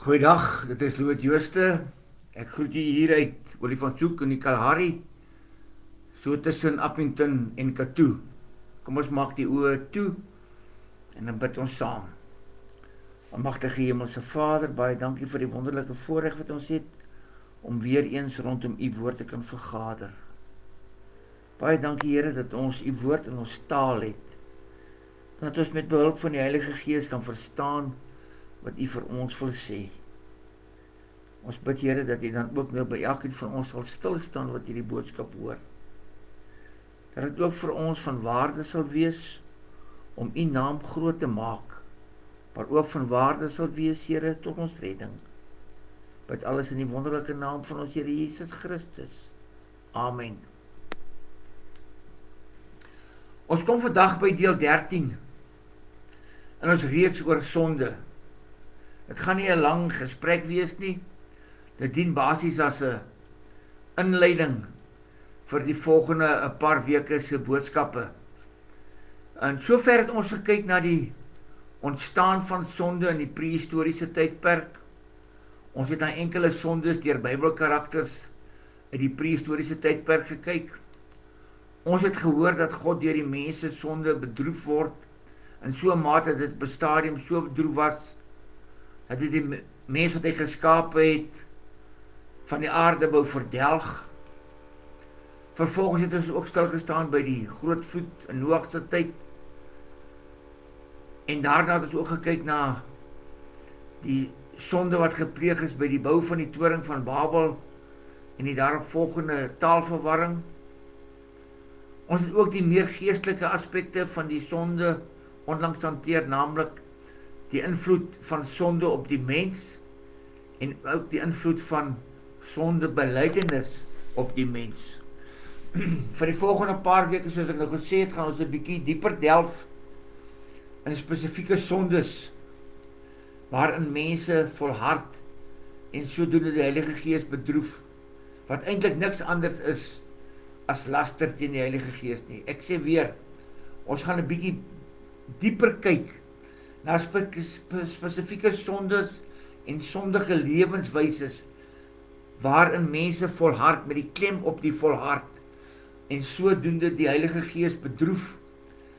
Goeiedag, dit is Louis Jooste. Ek groet u hier uit Olifantshoek in die Kalahari, so tussen Appington en Katoo. Kom ons maak die oë toe en dan bid ons saam. Almagtige Hemelse Vader, baie dankie vir die wonderlike voorreg wat ons het om weer eens rondom u woord te kan vergader. Baie dankie Here dat ons u woord in ons taal het, dat ons met behulp van die Heilige Gees kan verstaan wat u vir ons wil sê. Ons bid Here dat u dan ook nou by elkeen van ons sal stilstaan wat hierdie boodskap hoor. Dat dit ook vir ons van waarde sal wees om u naam groot te maak, maar ook van waarde sal wees, Here, tot ons redding. Bid alles in die wonderlike naam van ons Here Jesus Christus. Amen. Ons kom vandag by deel 13 in ons reeks oor sonde. Het gaan nie 'n lang gesprek wees nie. Dit dien basies as 'n inleiding vir die volgende 'n paar weke se boodskappe. En sover het ons gekyk na die ontstaan van sonde in die prehistoriese tydperk. Ons het na enkele sondes deur Bybelkarakters uit die prehistoriese tydperk gekyk. Ons het gehoor dat God deur die mense sonde bedroef word, in so 'n mate dat dit op 'n stadium so bedroef was, dat dit die mens wat hy geskape het, van die aarde wou verdelg. Vervolgens het ons ook stilgestaan by die groot vloed in Noag se tyd. En daarna het ons ook gekyk na die sonde wat gepleeg is by die bou van die toring van Babel en die daaropvolgende taalverwarring. Ons het ook die meer geestelike aspekte van die sonde onlangs hanteer, naamlik die invloed van sonde op die mens en ook die invloed van sondebelydenis op die mens. Vir die volgende paar weke, soos ek nou gesê het, gaan ons 'n bietjie dieper delf in spesifieke sondes waarin mense volhard en sodoende die Heilige Gees bedroef, wat eintlik niks anders is as laster teen die Heilige Gees nie. Ek sê weer, ons gaan 'n bietjie dieper kyk na spesifieke sondes en sondige lewenswyses waarin mense volhard met die klem op die volhard en sodoende die Heilige Gees bedroef,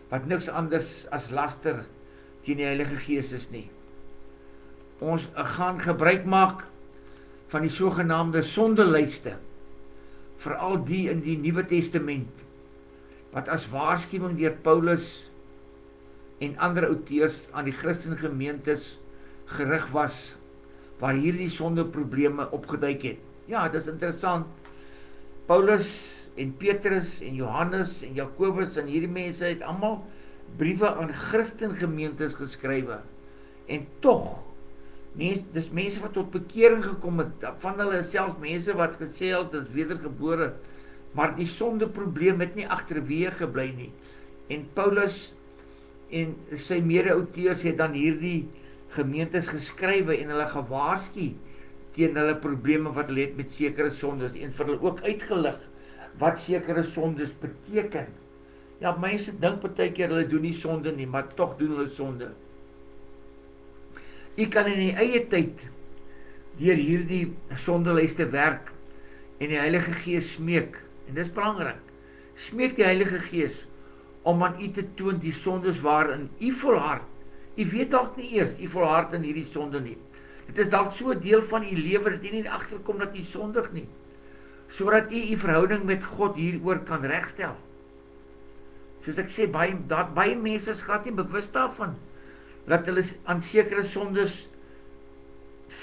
wat niks anders as laster teen die Heilige Gees is nie. Ons gaan gebruik maak van die sogenaamde sondelyste, veral die in die Nuwe Testament, wat as waarskuwing deur Paulus en ander auteurs aan die Christengemeentes gerig was, waar hierdie sondeprobleme opgeduik het. Ja, dit is interessant. Paulus en Petrus en Johannes en Jakobus en hierdie mense het almal briewe aan Christengemeentes geskrywe. En tog, dis mense wat tot bekering gekom het, van hulle selfs mense wat gesê het, is wedergebore, maar die sondeprobleem het nie agterweë gebly nie. En Paulus en sy mede-auteurs het dan hierdie gemeentes geskrywe en hulle gewaarsku teen hulle probleme wat hulle het met sekere sondes en vir hulle ook uitgelig wat sekere sondes beteken. Ja, mense dink partykeer hulle doen nie sonde nie, maar tog doen hulle sonde. U kan in die eie tyd deur hierdie sondelyste werk en die Heilige Gees smeek, en dit is belangrik, smeek die Heilige Gees om aan u te toon die sondes waarin u volhard. U weet dalk nie eers u volhard in hierdie sonde nie. Dit is dalk so 'n deel van u lewe dat u nie agterkom dat u sondig nie, sodat u verhouding met God hieroor kan regstel. Soos ek sê, baie mense is glad nie bewus daarvan dat hulle aan sekere sondes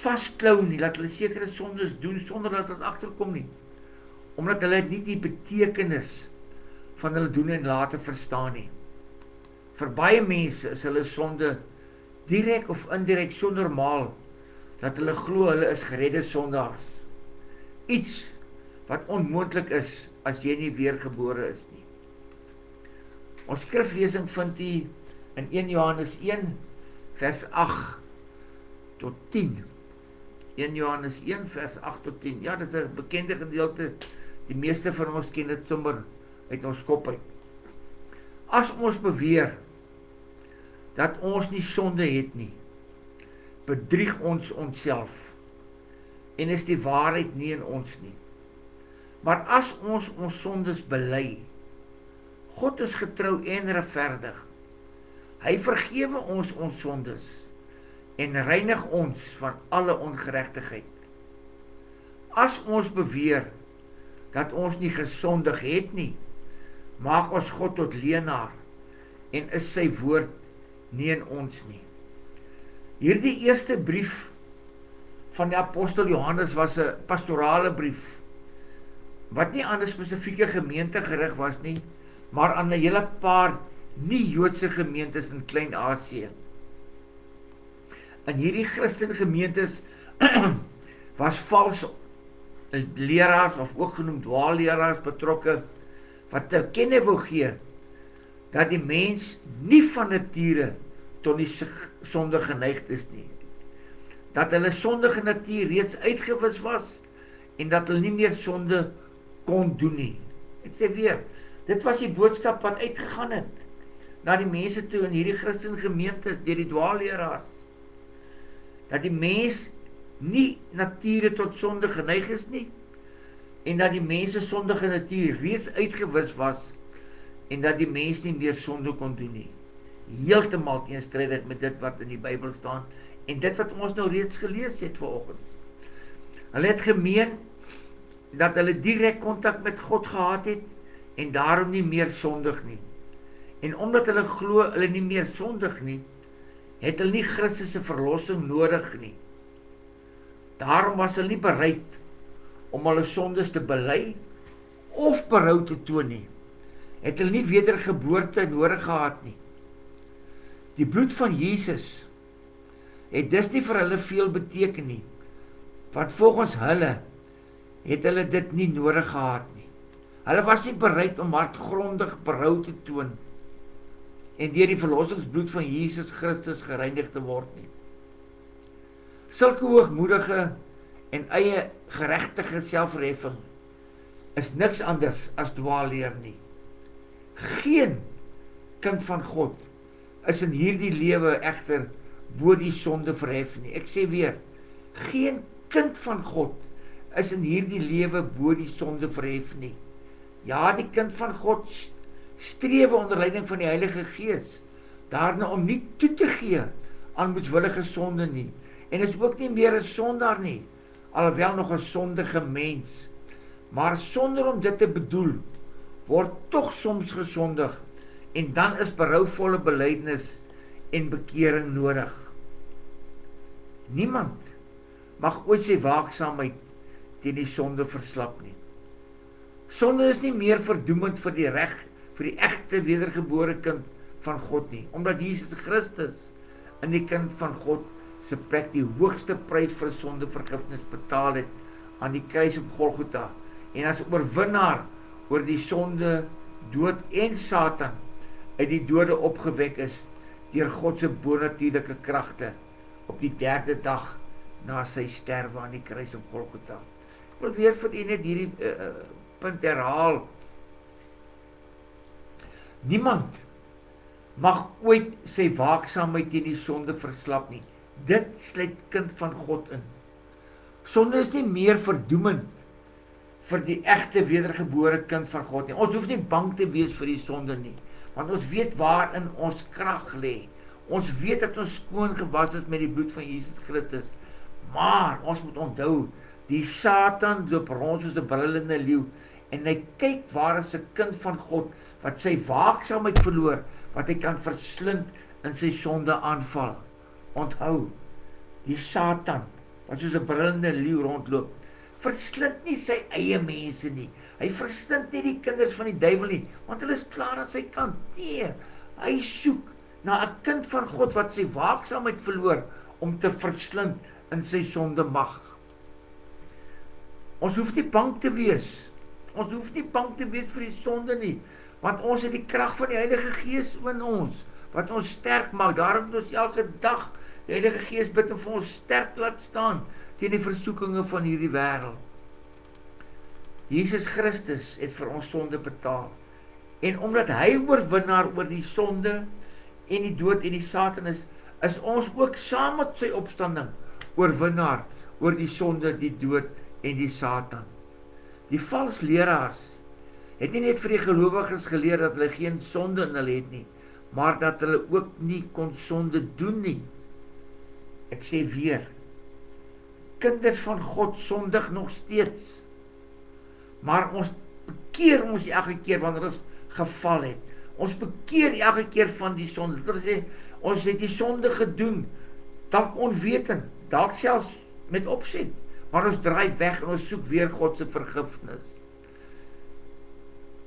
vasklou nie, dat hulle sekere sondes doen sonder dat hulle agterkom nie, omdat hulle nie die betekenis van hulle doen en late verstaan nie. Vir baie mense is hulle sonde direk of indirek so normaal dat hulle glo hulle is geredde sondaars. Iets wat onmoontlik is as jy nie weergebore is nie. Ons skriflesing vind u in 1 Johannes 1 vers 8 tot 10. 1 Johannes 1 vers 8 tot 10. Ja, dit is 'n bekende gedeelte. Die meeste van ons ken dit sommer uit ons kop uit. As ons beweer dat ons nie sonde het nie, bedrieg ons onsself en is die waarheid nie in ons nie. Maar as ons ons sondes bely, God is getrou en regverdig. Hy vergewe ons sondes en reinig ons van alle ongeregtigheid. As ons beweer dat ons nie gesondig het nie, maak ons God tot leienaar en is sy woord nie in ons nie. Hierdie eerste brief van die apostel Johannes was 'n pastorale brief, wat nie aan 'n spesifieke gemeente gerig was nie, maar aan 'n hele paar nie-Joodse gemeentes in Klein-Asië. In hierdie Christen gemeentes was valse leraars, of ook genoemd dwaalleraars betrokke, wat te kenne wil gee, dat die mens nie van nature tot die sonde geneigd is nie. Dat hulle sondige natuur reeds uitgewis was, en dat hulle nie meer sonde kon doen nie. Ek sê weer, dit was die boodskap wat uitgegaan het, na die mense toe in hierdie Christen gemeentes, deur die dwaalleraars, dat die mens nie nature tot sonde geneig is nie, en dat die mense sondige natuur reeds uitgewis was, en dat die mens nie meer sonde kon doen nie. Heeltemal teenstrydig met dit wat in die Bybel staan, en dit wat ons nou reeds gelees het vanoggend. Hulle het gemeen, dat hulle direk kontak met God gehad het, en daarom nie meer sondig nie. En omdat hulle glo hulle nie meer sondig nie, het hulle nie Christus se verlossing nodig nie. Daarom was hulle nie bereid om hulle sondes te bely of berou te toon nie. Het hulle nie wedergeboorte nodig gehad nie. Die bloed van Jesus het dus nie vir hulle veel beteken nie, want volgens hulle het hulle dit nie nodig gehad nie. Hulle was nie bereid om hartgrondig berou te toon en deur die verlossingsbloed van Jesus Christus gereinig te word nie. Sulke hoogmoedige en eie geregtige selfverheffing is niks anders as dwaalleer nie. Geen kind van God is in hierdie lewe egter bo die sonde verhef nie. Ek sê weer, geen kind van God is in hierdie lewe bo die sonde verhef nie. Ja, die kind van God strewe onder leiding van die Heilige Gees, daarna om nie toe te gee aan moedswillige sonde nie, en is ook nie meer 'n sondaar nie, alhoewel nog 'n sondige mens, maar sonder om dit te bedoel, word tog soms gesondig, en dan is berouvolle belydenis en bekering nodig. Niemand mag ooit sy waaksaamheid teen die sonde verslap nie. Sonde is nie meer verdoemend vir die egte wedergebore kind van God nie, omdat Jesus Christus in die kind van God se plek die hoogste prys vir sondevergifnis betaal het aan die kruis op Golgotha, en as oorwinnaar oor die sonde, dood en Satan uit die dode opgewek is deur God se bonatuurlike kragte op die 3de dag na sy sterwe aan die kruis op Golgotha. Ek wil weer vir u net hierdie punt herhaal. Niemand mag ooit sy waaksaamheid teen die sonde verslap nie. Dit sluit kind van God in. Sonde is nie meer verdoemend vir die egte wedergebore kind van God nie. Ons hoef nie bang te wees vir die sonde nie, want ons weet waarin ons krag lê. Ons weet dat ons skoon gewas is met die bloed van Jesus Christus. Maar ons moet onthou, die Satan loop rond soos 'n brullende leeu, en hy kyk waar is 'n kind van God wat sy waaksaamheid verloor, wat hy kan verslind in sy sonde aanval. Onthou, die Satan wat soos 'n brullende leeu rondloop, verslind nie sy eie mense nie. Hy verslind nie die kinders van die duiwel nie, want hulle is klaar aan sy kant. Nee, hy soek na 'n kind van God wat sy waaksaamheid verloor om te verslind in sy sonde mag. Ons hoef nie bang te wees. Ons hoef nie bang te wees vir die sonde nie, want ons het die krag van die Heilige Gees in ons, wat ons sterk maak. Daarom moet ons elke dag die Heilige Gees bid om vir ons sterk laat staan teen die versoekinge van hierdie wêreld. Jesus Christus het vir ons sonde betaal, en omdat hy oorwinnaar oor die sonde en die dood en die Satan is is ons ook saam met sy opstanding oorwinnaar oor die sonde, die dood en die Satan. Die vals leraars het nie net vir die gelowiges geleer dat hulle geen sonde in hulle het nie, maar dat hulle ook nie kon sonde doen nie. Ek sê weer, kinders van God sondig nog steeds, maar ons bekeer ons elke keer wanneer ons geval het. Ons bekeer elke keer van die sonde. Dit wil sê, ons het die sonde gedoen, dalk onwetend, dalk selfs met opset, maar ons draai weg en ons soek weer God se vergifnis.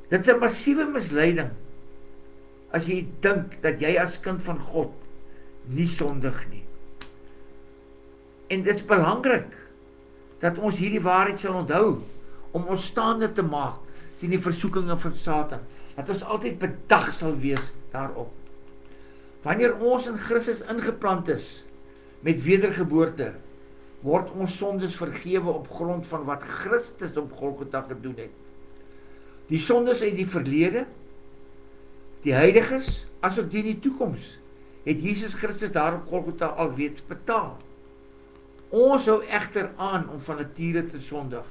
Dit is 'n massiewe misleiding as jy dink dat jy as kind van God nie sondig nie. En dit is belangrik dat ons hierdie waarheid sal onthou om ons staande te maak teen die versoekinge van Satan. Dat ons altyd bedag sal wees daarop. Wanneer ons in Christus ingeplant is met wedergeboorte, word ons sondes vergewe op grond van wat Christus op Golgotha gedoen het. Die sondes uit die verlede, die huidiges, asook die in die toekoms, het Jesus Christus daar op Golgotha alreeds betaal. Ons hou egter aan om van nature te sondig.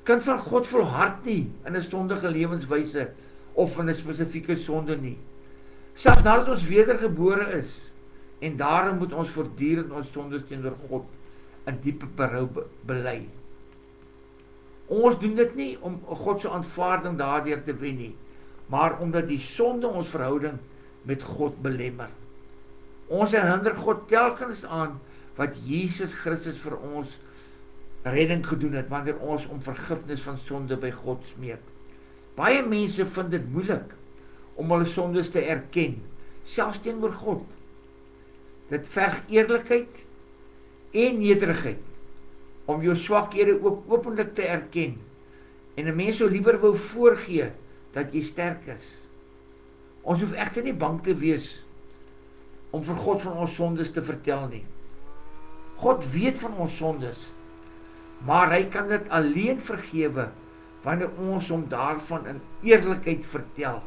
Kind van God volhard nie in 'n sondige lewenswyse of in 'n spesifieke sonde nie. Selfs nadat ons wedergebore is, en daarom moet ons voortdurend ons sondes teenoor God in diepe berou bely. Ons doen dit nie om God se aanvaarding daardeur te wen nie, maar omdat die sonde ons verhouding met God belemmer. Ons herinner God telkens aan wat Jesus Christus vir ons redding gedoen het, wanneer ons om vergifnis van sonde by God smeek. Baie mense vind dit moeilik om hulle sondes te erken, selfs teenoor God. Dit verg eerlikheid en nederigheid om jou swakhede ook openlik te erken, en 'n mens sou liewer wou voorgee dat jy sterk is. Ons hoef egter nie bang te wees om vir God van ons sondes te vertel nie. God weet van ons sondes, maar hy kan dit alleen vergewe wanneer ons hom daarvan in eerlikheid vertel,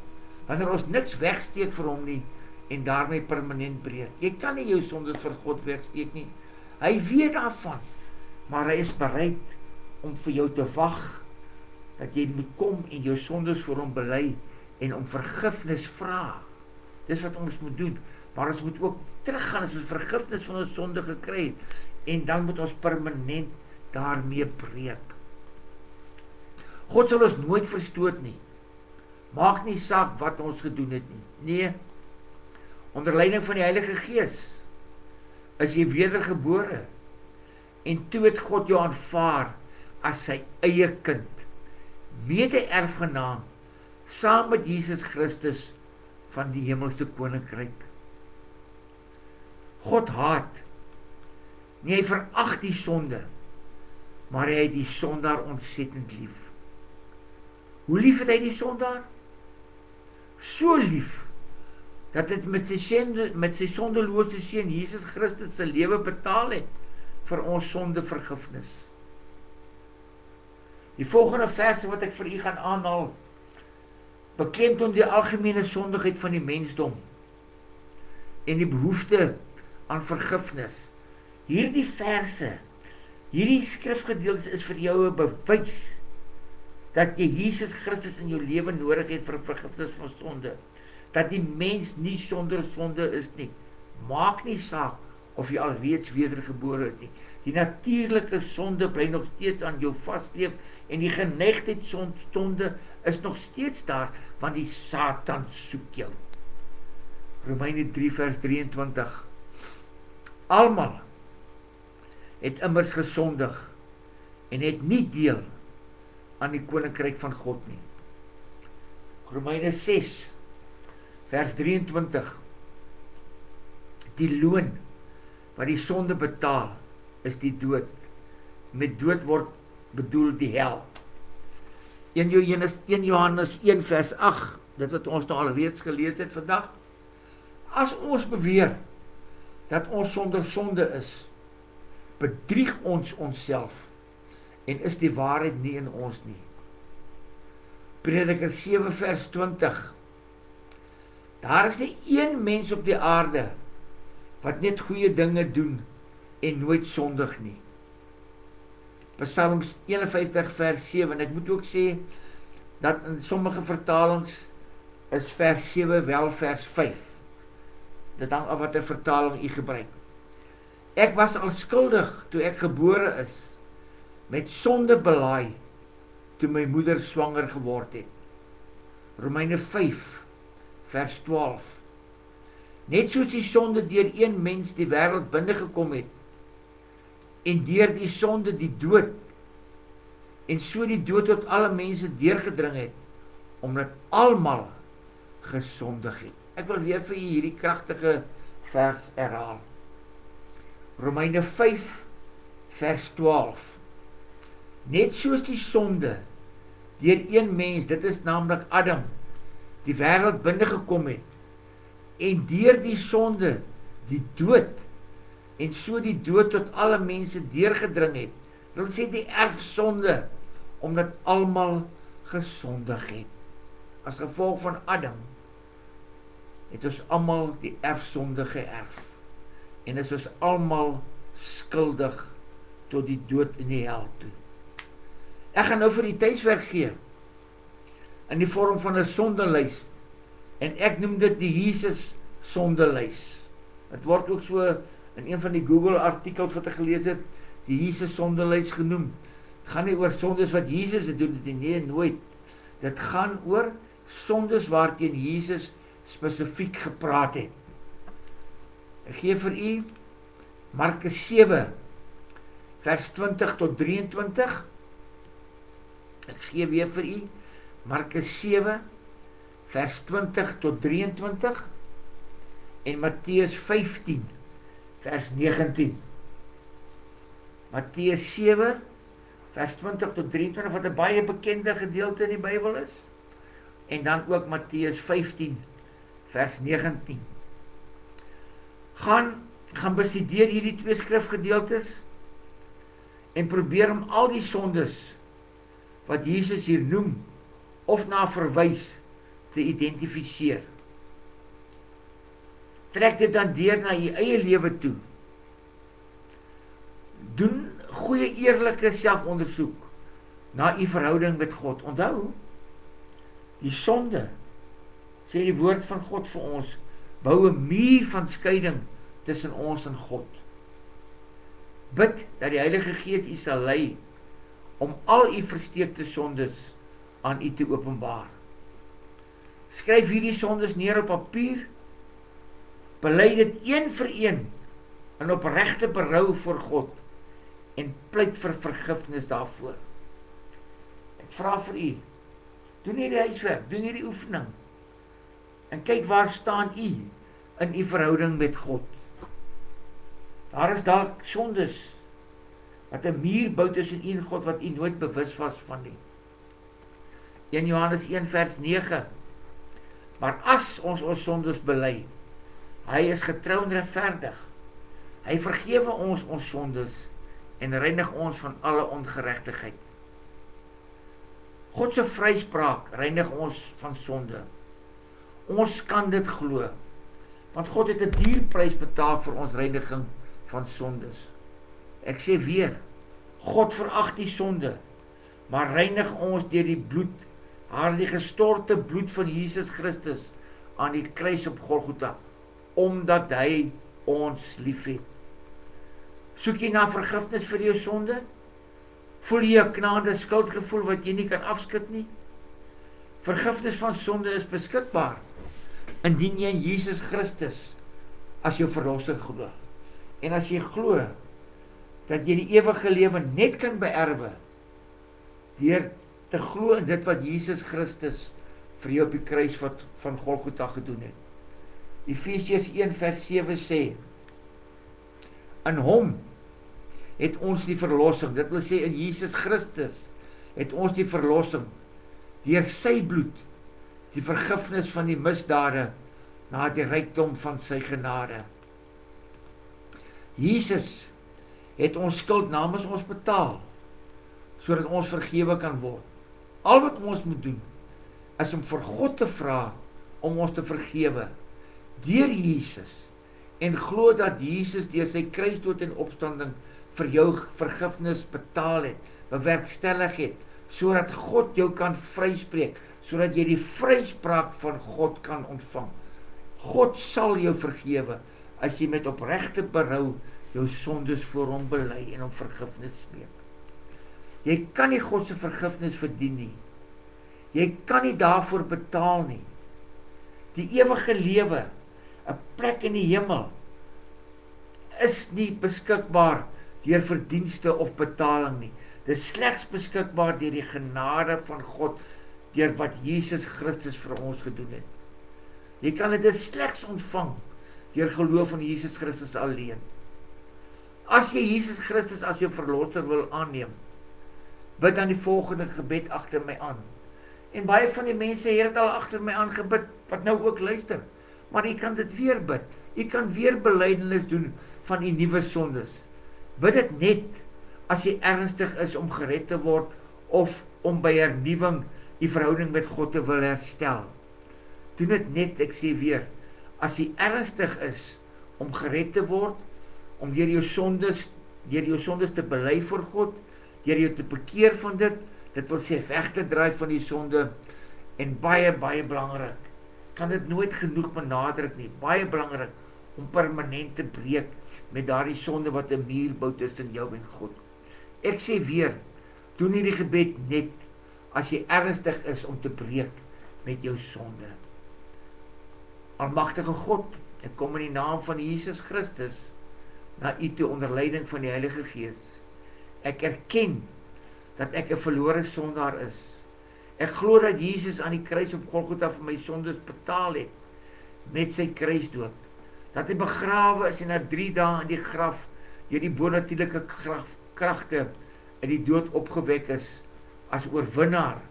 wanneer ons niks wegsteek vir hom nie en daarmee permanent breek. Jy kan nie jou sondes vir God wegsteek nie. Hy weet daarvan, maar hy is bereid om vir jou te wag, dat jy moet kom en jou sondes voor hom bely en om vergifnis vra. Dis wat ons moet doen, maar ons moet ook teruggaan as ons vergifnis van ons sonde gekry het, en dan moet ons permanent daarmee breek. God sal ons nooit verstoot nie. Maak nie saak wat ons gedoen het nie. Nee, onder leiding van die Heilige Gees is jy wedergebore, en toe het God jou aanvaar as sy eie kind, mede-erfgenaam, saam met Jesus Christus van die hemelse koninkryk. God haat, nie hy verag die sonde, maar hy het die sondaar ontsettend lief. Hoe lief het hy die sondaar? So lief, dat het met sy sondelose seun Jesus Christus sy lewe betaal het vir ons sondevergifnis. Die volgende verse wat ek vir u gaan aanhaal, beklemtoon die algemene sondigheid van die mensdom en die behoefte aan vergifnis. Hierdie verse, hierdie skrifgedeelte is vir jou 'n bewys dat jy Jesus Christus in jou lewe nodig het vir vergifnis van sonde. Dat die mens nie sonder sonde is nie. Maak nie saak of jy alreeds wedergebore is nie. Die natuurlike sonde bly nog steeds aan jou vasleef, en die geneigtheid sonde is nog steeds daar, want die Satan soek jou. Romeine 3 vers 23. Almal het immers gesondig en het nie deel aan die koninkryk van God nie. Romeine 6 vers 23. Die loon wat die sonde betaal is die dood. Met dood word bedoel die hel. 1 Johannes 1 vers 8, dit wat ons nou al reeds gelees het vandag. As ons beweer dat ons sonder sonde is, bedrieg ons onsself en is die waarheid nie in ons nie. Prediker 7 vers 20. Daar is nie een mens op die aarde wat net goeie dinge doen en nooit sondig nie. Psalms 51 vers 7, en ek moet ook sê, dat in sommige vertalings is vers 7 wel vers 5. Dit hang af wat 'n vertaling u gebruik. Ek was al skuldig toe ek gebore is, met sonde belaai, toe my moeder swanger geword het. Romeine 5 vers 12. Net soos die sonde deur een mens die wêreld binne gekom het, en deur die sonde die dood, en so die dood tot alle mense deurgedring het, omdat almal gesondig het. Ek wil weer vir u hierdie kragtige vers herhaal. Romeine 5 vers 12. Net soos die sonde deur een mens, dit is naamlik Adam, die wêreld binne gekom het, en deur die sonde die dood, en so die dood tot alle mense deurgedring het. Dit wil sê die erfsonde, omdat almal gesondig het. As gevolg van Adam het ons almal die erfsonde geërf, en is ons almal skuldig tot die dood in die hel toe. Ek gaan nou vir die tydswerk gee in die vorm van 'n sondelys, en ek noem dit die Jesus sondelys. Dit word ook so in een van die Google artikels wat ek gelees het, die Jesus sondelys genoem. Dit gaan nie oor sondes wat Jesus het doen, dit nie, nooit. Dit gaan oor sondes waarteen Jesus spesifiek gepraat het. Ek gee vir u Markus 7 vers 20 tot 23. Ek gee weer vir u Markus 7 vers 20 tot 23 en Matteus 15 vers 19. Matteus 7 vers 20 tot 23 wat 'n baie bekende gedeelte in die Bybel is, en dan ook Matteus 15 vers 19. Gaan bestudeer hierdie twee skrifgedeeltes en probeer om al die sondes wat Jesus hier noem of na verwys te identifiseer. Trek dit dan deur na u eie lewe toe. Doen goeie eerlike selfondersoek na u verhouding met God. Onthou, die sonde, sê die woord van God vir ons, bou 'n muur van skeiding tussen ons en God. Bid dat die Heilige Gees u sal lei om al u versteekte sondes aan u te openbaar. Skryf hierdie sondes neer op papier, bely dit een vir een in opregte berou voor God en pleit vir vergifnis daarvoor. Ek vra vir u, doen hierdie huiswerk, doen hierdie oefening en kyk waar staan u in u verhouding met God. Daar is dalk sondes wat 'n muur bou tussen u en God wat u nooit bewus was van nie. 1 Johannes 1 vers 9. Maar as ons sondes bely, hy is getrou en regverdig. Hy vergewe ons sondes en reinig ons van alle ongeregtigheid. God se vryspraak reinig ons van sonde. Ons kan dit glo, want God het 'n duur prys betaal vir ons reiniging van sondes. Ek sê weer, God verag die sonde, maar reinig ons deur die bloed, die gestorte bloed van Jesus Christus aan die kruis op Golgotha, omdat hy ons liefhet. Soek jy na vergifnis vir jou sonde? Voel jy 'n knaande skuldgevoel wat jy nie kan afskud nie? Vergifnis van sonde is beskikbaar indien jy in Jesus Christus as jou verlosser glo. En as jy glo dat jy die ewige lewe net kan beerwe deur te glo in dit wat Jesus Christus vir jou op die kruis van Golgotha gedoen het. Efesiërs 1 vers 7 sê, in hom het ons die verlossing, dit wil sê in Jesus Christus het ons die verlossing, deur sy bloed, die vergifnis van die misdade, na die rykdom van sy genade. Jesus het ons skuld namens ons betaal, sodat ons vergewe kan word. Al wat ons moet doen, is om vir God te vra om ons te vergewe, deur Jesus, en glo dat Jesus deur sy kruisdood en opstanding vir jou vergifnis betaal het, bewerkstellig het, sodat God jou kan vryspreek, sodat jy die vryspraak van God kan ontvang. God sal jou vergewe, as jy met opregte berou jou sondes voor hom bely en hom vergifnis smeek. Jy kan nie God se vergifnis verdien nie. Jy kan nie daarvoor betaal nie. Die ewige lewe, 'n plek in die hemel, is nie beskikbaar deur verdienste of betaling nie. Dit is slegs beskikbaar deur die genade van God, deur wat Jesus Christus vir ons gedoen het. Jy kan dit slegs ontvang deur geloof in Jesus Christus alleen. As jy Jesus Christus as jou verlosser wil aanneem, bid dan die volgende gebed agter my aan. En baie van die mense het dit al agter my aangebid, wat nou ook luister. Maar jy kan dit weer bid. Jy kan weer belydenis doen van die nuwe sondes. Bid dit net as jy ernstig is om gered te word of om by hernuwing die verhouding met God te wil herstel. Doen dit net, ek sê weer, as jy ernstig is om gered te word, om deur jou sondes te bely voor God, deur jou te bekeer van dit wil sê weg te draai van die sonde, en baie, baie belangrik, kan dit nooit genoeg benadruk nie, baie belangrik, om permanent te breek met daardie sonde wat 'n muur bou tussen jou en God. Ek sê weer, doen hierdie gebed net, as jy ernstig is om te breek met jou sonde. Almagtige God, ek kom in die naam van Jesus Christus, na u toe onder leiding van die Heilige Gees. Ek erken dat ek 'n verlore sondaar is. Ek glo dat Jesus aan die kruis op Golgotha vir my sondes betaal het, met sy kruisdood. Dat hy begrawe is en na 3 dae in die graf, deur die bonatuurlike kragte in die dood opgewek is, as oorwinnaar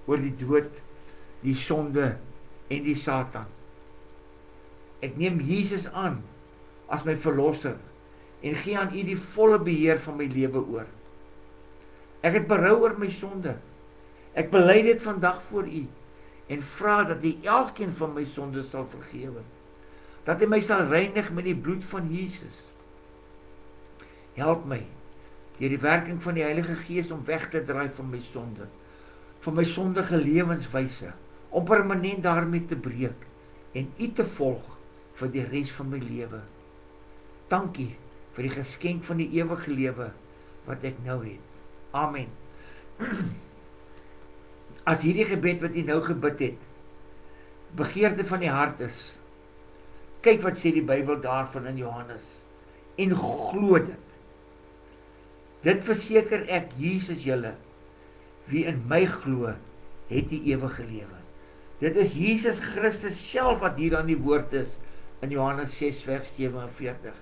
oor die dood, die sonde en die Satan. Ek neem Jesus aan as my verlosser, en gee aan u die volle beheer van my lewe oor. Ek het berou oor my sonde. Ek bely dit vandag voor u, en vra dat u elkeen van my sonde sal vergewe. Dat hy my sal reinig met die bloed van Jesus. Help my, deur die werking van die Heilige Gees, om weg te draai van my sonde, van my sondige lewenswyse, om permanent daarmee te breek, en u te volg vir die res van my lewe. Dankie vir die geskenk van die ewige lewe, wat ek nou het. Amen. As hierdie gebed wat jy nou gebid het, begeerte van die hart is, kyk wat sê die Bybel daarvan in Johannes, en glo dit. Dit verseker ek, Jesus julle, wie in my glo, het die ewige lewe. Dit is Jesus Christus self wat hier aan die woord is, in Johannes 6 vers 47.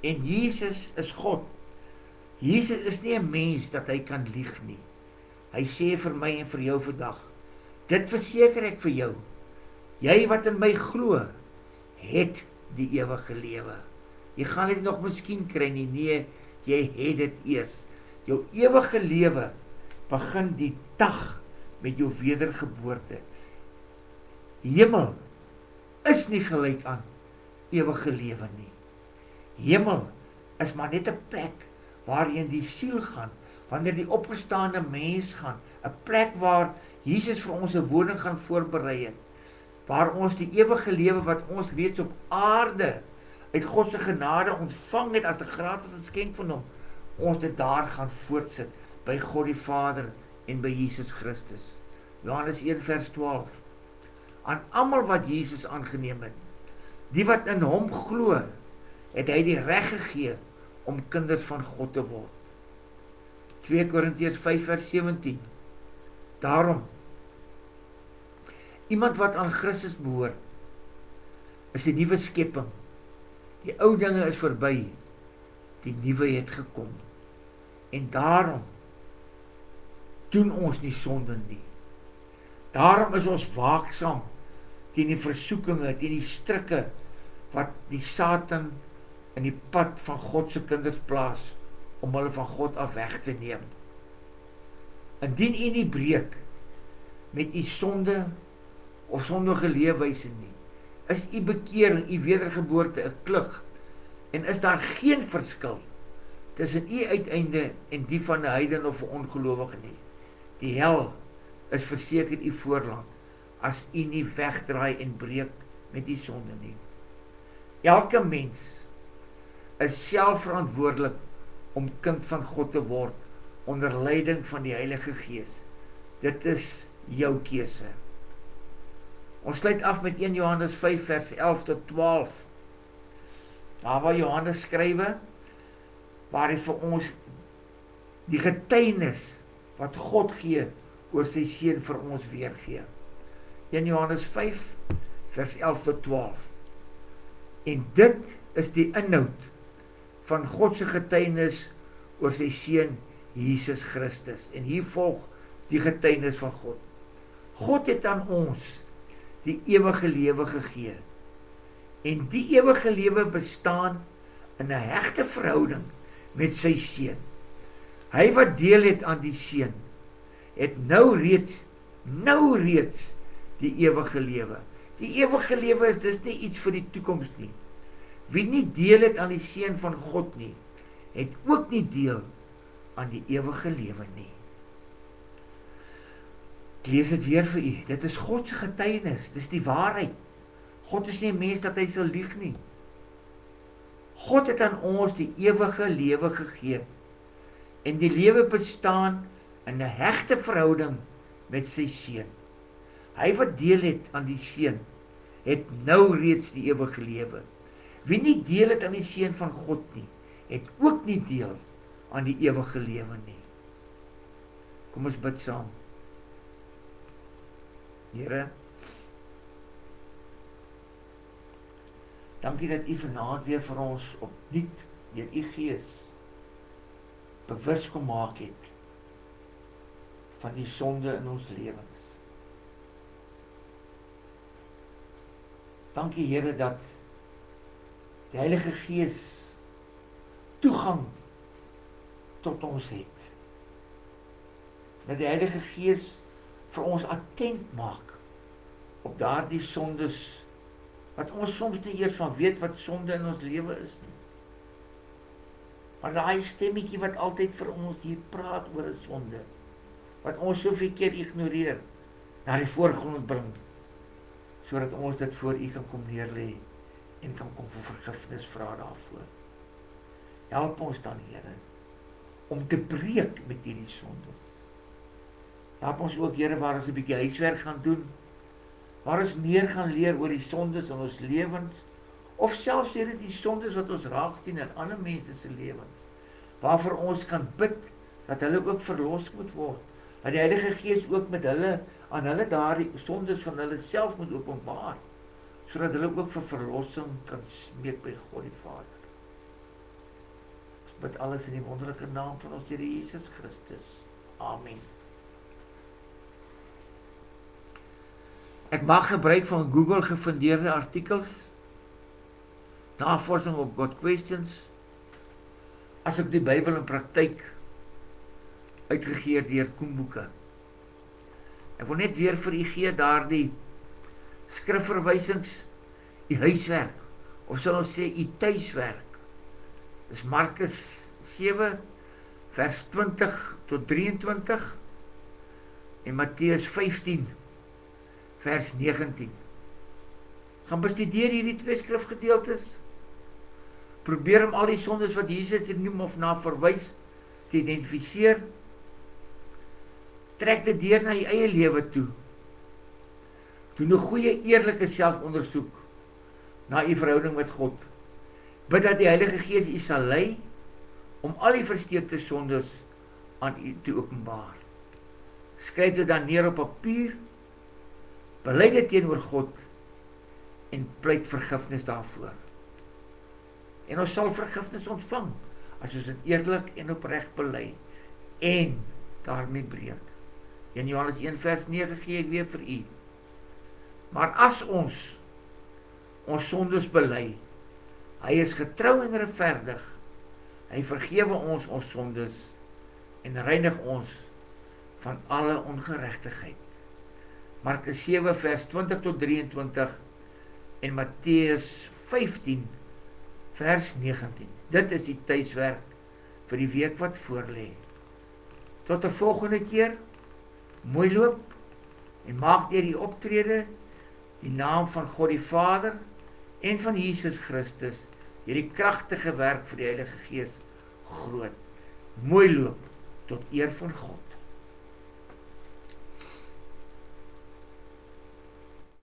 En Jesus is God. Jesus is nie 'n mens dat hy kan lieg nie. Hy sê vir my en vir jou vandag, dit verseker ek vir jou, jy wat in my glo, het die ewige lewe. Jy gaan dit nog miskien kry nie, nee, jy het dit eers. Jou ewige lewe begin die dag met jou wedergeboorte. Hemel is nie gelyk aan ewige lewe nie. Hemel is maar net 'n plek waarheen die siel gaan, wanneer die opgestaande mens gaan, 'n plek waar Jesus vir ons 'n woning gaan voorberei het, waar ons die ewige lewe wat ons reeds op aarde uit God se genade ontvang het as 'n gratis geskenk van hom, ons dit daar gaan voortsit by God die Vader en by Jesus Christus. Johannes 1 vers 12. Aan almal wat Jesus aangeneem het, die wat in hom glo, het hy die reg gegee om kinders van God te word. 2 Korintiërs 5 vers 17. Daarom, iemand wat aan Christus behoort, is 'n nuwe skepping. Die ou dinge is verby, die nuwe het gekom. En daarom doen ons nie sonde nie. Daarom is ons waaksaam teen die versoekinge, teen die strikke wat die Satan in die pad van God se kinders plaas om hulle van God af weg te neem. Indien u nie breek met u sonde of sondige leefwyse nie, is u bekering, u wedergeboorte 'n klug En is daar geen verskil tussen u uiteinde en die van 'n heiden of 'n ongelowige nie. Die hel is verseker u voorland, as u nie wegdraai en breek met die sonde nie. Elke mens is selfverantwoordelik om kind van God te word, onder leiding van die Heilige Gees. Dit is jou keuse. Ons sluit af met 1 Johannes 5 vers 11 tot 12. Daar waar Johannes skrywe, waar hy vir ons die getuienis wat God gee oor sy seun vir ons weergee. 1 Johannes 5 vers 11 tot 12. En dit is die inhoud van God se getuienis oor sy seun Jesus Christus. En hier volg die getuienis van God. God het aan ons die ewige lewe gegee. En die ewige lewe bestaan in 'n hegte verhouding met sy seun. Hy wat deel het aan die seun, het nou reeds die ewige lewe. Die ewige lewe is dis nie iets vir die toekoms nie. Wie nie deel het aan die seun van God nie, het ook nie deel aan die ewige lewe nie. Ek lees dit weer vir u. Dit is God se getuienis, dis die waarheid. God is nie 'n mens dat hy sal lieg nie. God het aan ons die ewige lewe gegee. En die lewe bestaan in 'n hegte verhouding met sy seun. Hy wat deel het aan die seun, het nou reeds die ewige lewe. Wie nie deel het aan die seun van God nie, het ook nie deel aan die ewige lewe nie. Kom ons bid saam. Here, dankie dat u vanaand weer vir ons opnuut deur u Gees bewus kom maak het van die sonde in ons lewens. Dankie Here dat die Heilige Gees toegang tot ons het. Dat die Heilige Gees vir ons attent maak op daardie sondes wat ons soms nie eers van weet wat sonde in ons lewe is nie. Maar daai stemmetjie wat altyd vir ons hier praat oor 'n sonde, wat ons soveel keer ignoreer, na die voorgrond bring, sodat ons dit voor u kan kom neerlê en kan kom vir vergifnis vra daarvoor. Help ons dan, Here, om te breek met hierdie sondes. Help ons ook, Here, waar ons 'n bietjie huiswerk gaan doen, waar ons meer gaan leer oor die sondes in ons lewens, of selfs Here die sondes wat ons raak sien in ander mense se lewens, waarvoor ons kan bid dat hulle ook verlos moet word, dat die Heilige Gees ook met hulle aan hulle daardie sondes van hulle self moet openbaar, sodat hulle ook vir verlossing kan smeek by God die Vader. Ons bid alles in die wonderlike naam van ons Here Jesus Christus. Amen. Ek maak gebruik van Google gefundeerde artikels, navorsing op God Questions, as ook die Bybel in praktyk, uitgegee deur Koenboeke. Ek wil net weer vir u gee daardie skrifverwysings, u huiswerk, of sal ons sê u tuiswerk. Dis Markus 7 vers 20 tot 23 en Matteus 15 vers 19. Gaan bestudeer hierdie twee skrifgedeeltes. Probeer om al die sondes wat Jesus hier noem of na verwys te identifiseer. Trek dit deur na jou eie lewe toe. Doen 'n goeie eerlike selfondersoek na u verhouding met God. Bid dat die Heilige Gees u sal lei om al die versteekte sondes aan u te openbaar. Skryf dit dan neer op papier, bely dit teenoor God en pleit vergifnis daarvoor. En ons sal vergifnis ontvang as ons dit eerlik en opreg bely en daarmee breek. In Johannes 1 vers 9 gee ek weer vir u. Maar as ons sondes bely, hy is getrou en regverdig, hy vergewe ons sondes en reinig ons van alle ongeregtigheid. Markus 7 vers 20 tot 23 en Matteus 15 vers 19. Dit is die tuiswerk vir die week wat voorlê. Tot 'n volgende keer, mooi loop en maak deur die optrede die naam van God die Vader en van Jesus Christus, hierdie kragtige werk vir die Heilige Gees groot. Mooi loop tot eer van God.